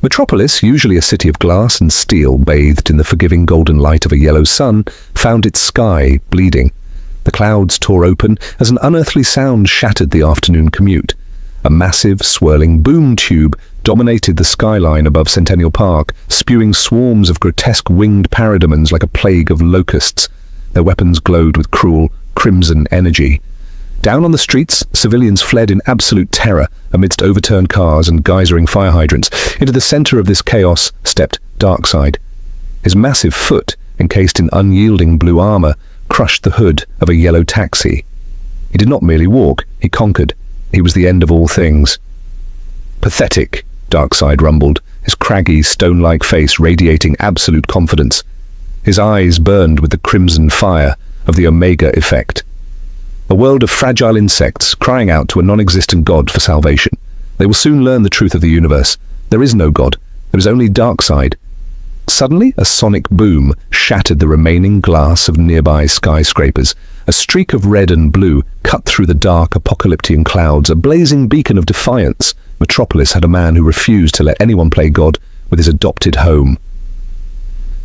Metropolis, usually a city of glass and steel bathed in the forgiving golden light of a yellow sun, found its sky bleeding. The clouds tore open as an unearthly sound shattered the afternoon commute. A massive, swirling boom tube dominated the skyline above Centennial Park, spewing swarms of grotesque winged parademons like a plague of locusts. Their weapons glowed with cruel, crimson energy. Down on the streets, civilians fled in absolute terror amidst overturned cars and geysering fire hydrants. Into the center of this chaos stepped Darkseid. His massive foot, encased in unyielding blue armor, crushed the hood of a yellow taxi. He did not merely walk, he conquered. He was the end of all things. Pathetic, Darkseid rumbled, his craggy, stone-like face radiating absolute confidence. His eyes burned with the crimson fire of the Omega effect. A world of fragile insects crying out to a non-existent god for salvation. They will soon learn the truth of the universe. There is no god. There is only Darkseid. Suddenly, a sonic boom shattered the remaining glass of nearby skyscrapers. A streak of red and blue cut through the dark apocalyptic clouds, a blazing beacon of defiance. Metropolis had a man who refused to let anyone play God with his adopted home.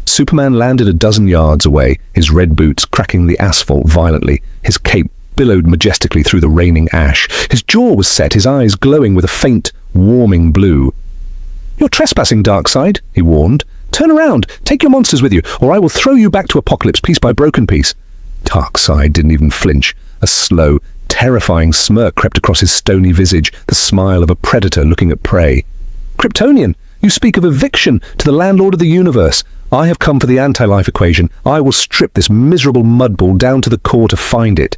Superman landed a dozen yards away, his red boots cracking the asphalt violently. His cape billowed majestically through the raining ash. His jaw was set, his eyes glowing with a faint, warming blue. "You're trespassing, Darkseid," he warned. "Turn around, take your monsters with you, or I will throw you back to Apokolips piece by broken piece." Darkseid didn't even flinch. A slow, terrifying smirk crept across his stony visage, the smile of a predator looking at prey. "Kryptonian, you speak of eviction to the landlord of the universe. I have come for the anti-life equation. I will strip this miserable mudball down to the core to find it."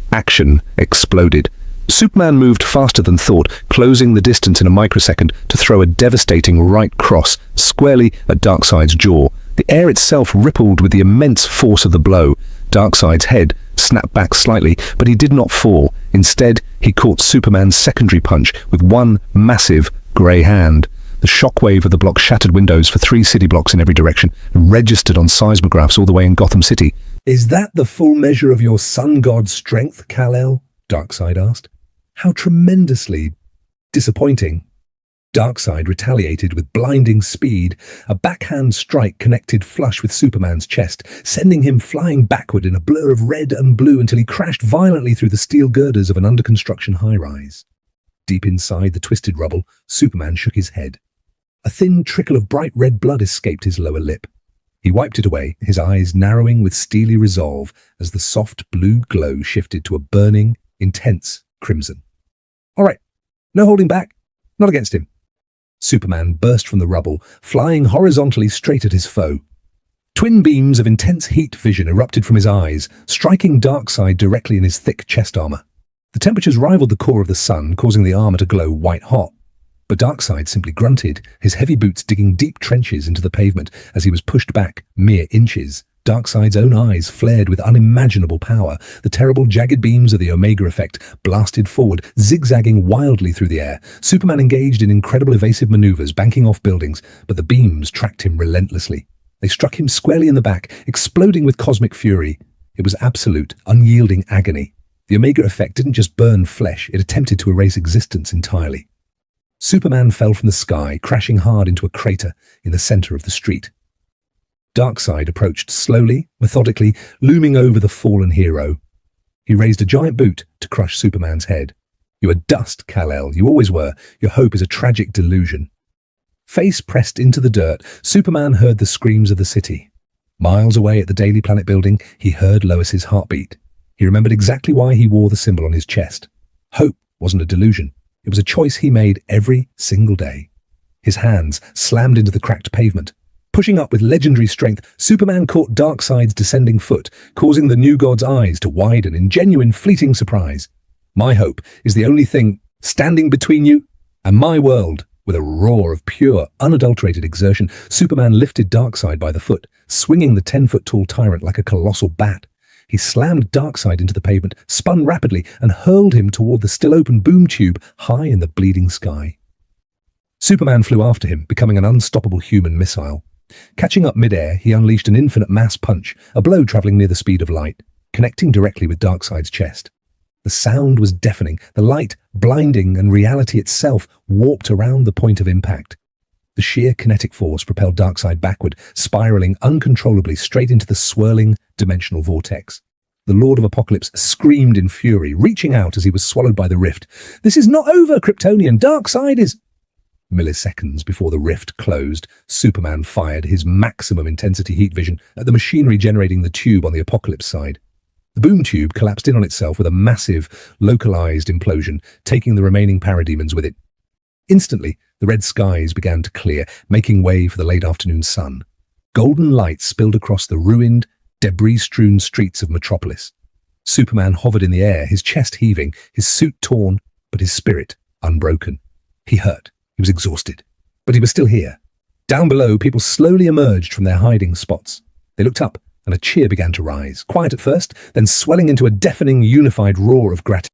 Action exploded. Superman moved faster than thought, closing the distance in a microsecond to throw a devastating right cross squarely at Darkseid's jaw. The air itself rippled with the immense force of the blow. Darkseid's head snapped back slightly, but he did not fall. Instead, he caught Superman's secondary punch with one massive grey hand. The shockwave of the block shattered windows for 3 city blocks in every direction and registered on seismographs all the way in Gotham City. "Is that the full measure of your sun god's strength, Kal-El?" Darkseid asked. "How tremendously disappointing." Darkseid retaliated with blinding speed. A backhand strike connected flush with Superman's chest, sending him flying backward in a blur of red and blue until he crashed violently through the steel girders of an under-construction high-rise. Deep inside the twisted rubble, Superman shook his head. A thin trickle of bright red blood escaped his lower lip. He wiped it away, his eyes narrowing with steely resolve as the soft blue glow shifted to a burning, intense crimson. "All right, no holding back. Not against him." Superman burst from the rubble, flying horizontally straight at his foe. Twin beams of intense heat vision erupted from his eyes, striking Darkseid directly in his thick chest armor. The temperatures rivaled the core of the sun, causing the armor to glow white-hot. But Darkseid simply grunted, his heavy boots digging deep trenches into the pavement as he was pushed back mere inches. Darkseid's own eyes flared with unimaginable power. The terrible jagged beams of the Omega effect blasted forward, zigzagging wildly through the air. Superman engaged in incredible evasive maneuvers, banking off buildings, but the beams tracked him relentlessly. They struck him squarely in the back, exploding with cosmic fury. It was absolute, unyielding agony. The Omega effect didn't just burn flesh, it attempted to erase existence entirely. Superman fell from the sky, crashing hard into a crater in the center of the street. Darkseid approached slowly, methodically, looming over the fallen hero. He raised a giant boot to crush Superman's head. "You are dust, Kal-El. You always were. Your hope is a tragic delusion." Face pressed into the dirt, Superman heard the screams of the city. Miles away at the Daily Planet building, he heard Lois's heartbeat. He remembered exactly why he wore the symbol on his chest. Hope wasn't a delusion. It was a choice he made every single day. His hands slammed into the cracked pavement. Pushing up with legendary strength, Superman caught Darkseid's descending foot, causing the new god's eyes to widen in genuine fleeting surprise. "My hope is the only thing standing between you and my world." With a roar of pure, unadulterated exertion, Superman lifted Darkseid by the foot, swinging the 10-foot-tall tyrant like a colossal bat. He slammed Darkseid into the pavement, spun rapidly, and hurled him toward the still-open boom tube high in the bleeding sky. Superman flew after him, becoming an unstoppable human missile. Catching up mid-air, he unleashed an infinite mass punch, a blow traveling near the speed of light, connecting directly with Darkseid's chest. The sound was deafening, the light blinding, and reality itself warped around the point of impact. The sheer kinetic force propelled Darkseid backward, spiraling uncontrollably straight into the swirling dimensional vortex. The Lord of Apokolips screamed in fury, reaching out as he was swallowed by the rift. "This is not over, Kryptonian! Darkseid is—" Milliseconds before the rift closed, Superman fired his maximum intensity heat vision at the machinery generating the tube on the Apokolips side. The boom tube collapsed in on itself with a massive, localized implosion, taking the remaining parademons with it. Instantly, the red skies began to clear, making way for the late afternoon sun. Golden light spilled across the ruined, debris-strewn streets of Metropolis. Superman hovered in the air, his chest heaving, his suit torn, but his spirit unbroken. He hurt. He was exhausted. But he was still here. Down below, people slowly emerged from their hiding spots. They looked up, and a cheer began to rise, quiet at first, then swelling into a deafening, unified roar of gratitude.